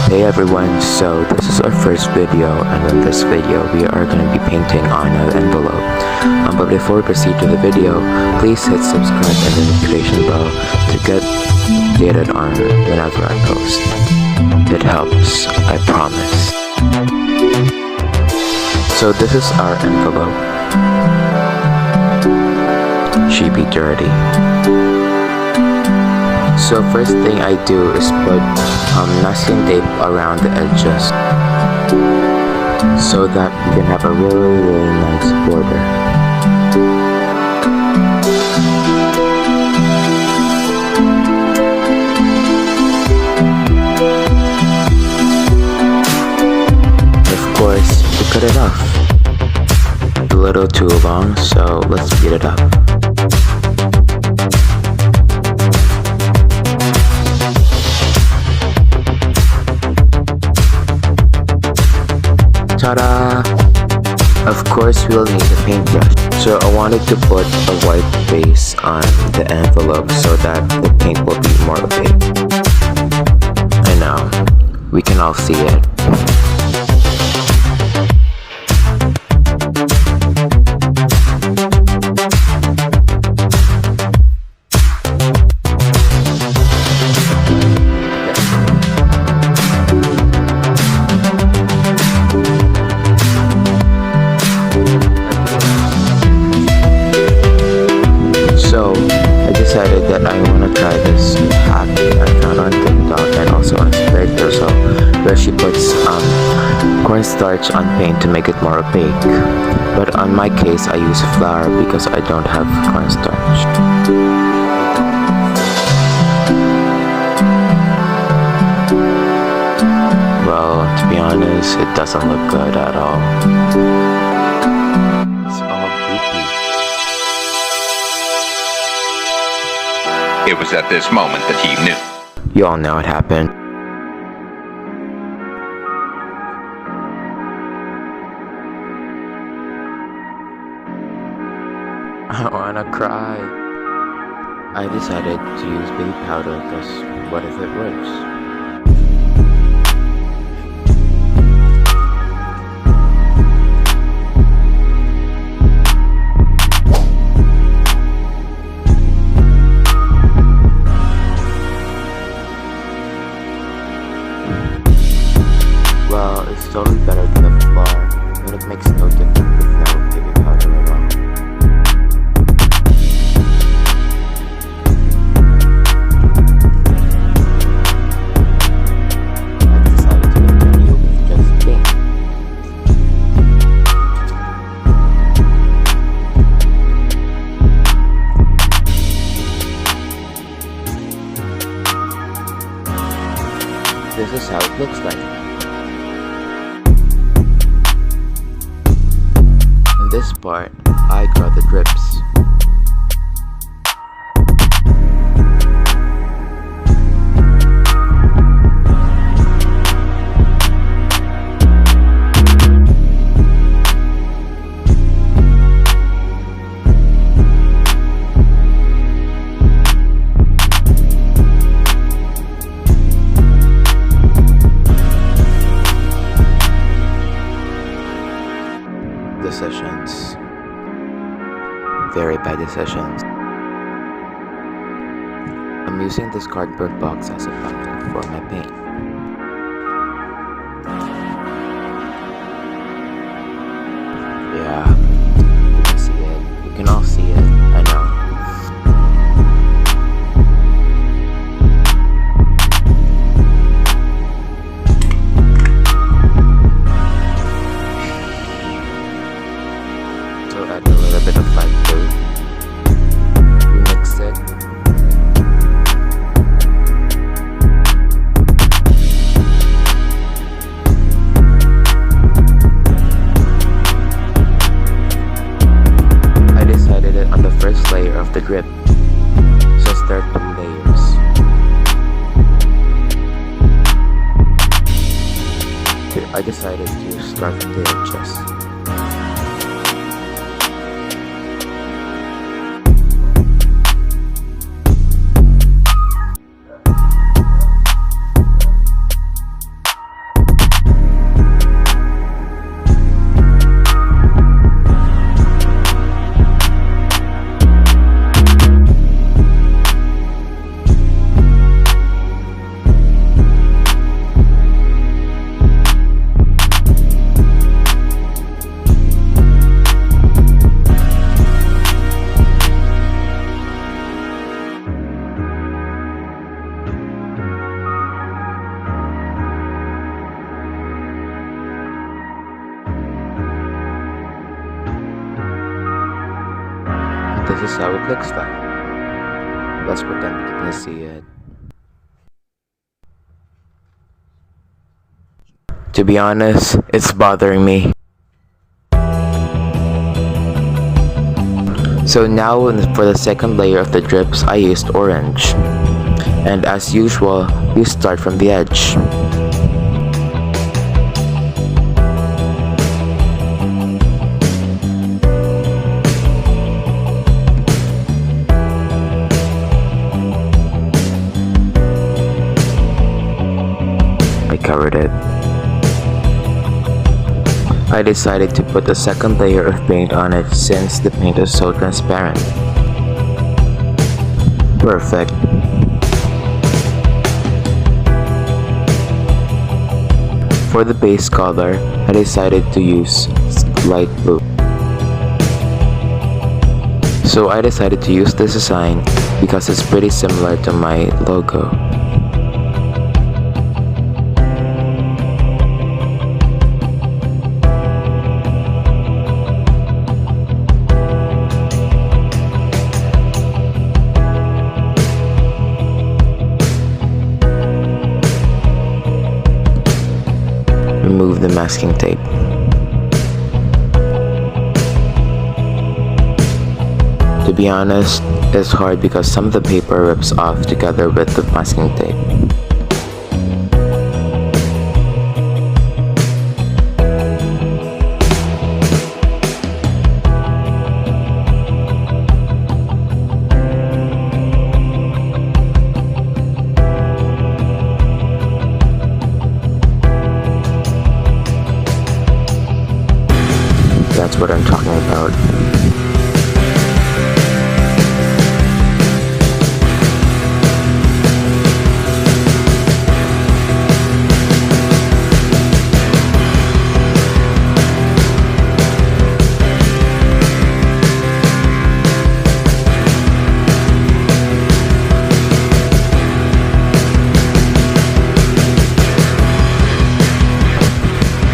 Hey everyone, so this is our first video, and in this video we are going to be painting on an envelope. But before we proceed to the video, please hit subscribe and the notification bell to get updated on whenever I post. It helps, I promise. So this is our envelope. She be dirty. So first thing I do is put masking tape around the edges so that we can have a really nice border. Of course, we cut it off. A little too long, so let's speed it up. Ta-da! Of course we'll need a paintbrush. So I wanted to put a white base on the envelope so that the paint will be more opaque. I know, we can all see it. That I want to try this hack I found on TikTok and also on Betrayal, where she puts cornstarch on paint to make it more opaque. But on my case, I use flour because I don't have cornstarch. Well, to be honest, it doesn't look good at all. It's all goopy. It was at this moment that he knew. You all know what happened. I wanna cry. I decided to use baby powder because what if it works? Well, it's totally better than the flour, but it makes no difference with no baby powder at all. I decided to continue with just paint. This is how it looks like. In this part, I draw the drips. Decisions. Very bad decisions. I'm using this cardboard box as a funnel for my paint. Yeah, you can see it. You can all see it, I know. So add a little bit of light blue. We mix it. I decided it on the first layer of the drip. So start 2 layers. I decided to start from the edges. is how it looks like. Let's pretend we can see it. To be honest, it's bothering me. So now for the second layer of the drips, I used orange. And as usual, you start from the edge. I covered it. I decided to put a second layer of paint on it since the paint is so transparent. Perfect. For the base color, I decided to use light blue. So I decided to use this design because it's pretty similar to my logo. Remove the masking tape. To be honest, it's hard because some of the paper rips off together with the masking tape. That's what I'm talking about.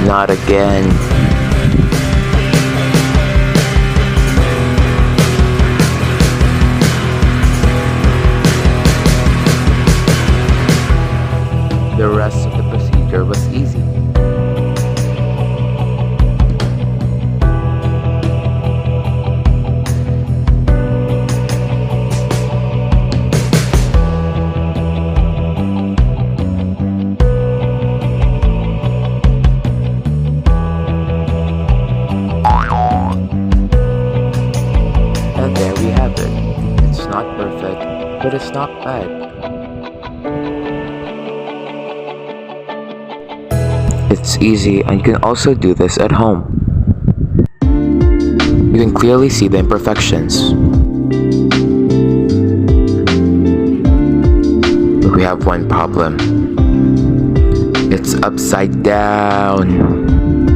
Not again. The rest of the procedure was easy. And there we have it. It's not perfect, but it's not bad. It's easy, and you can also do this at home. You can clearly see the imperfections. But we have one problem. It's upside down.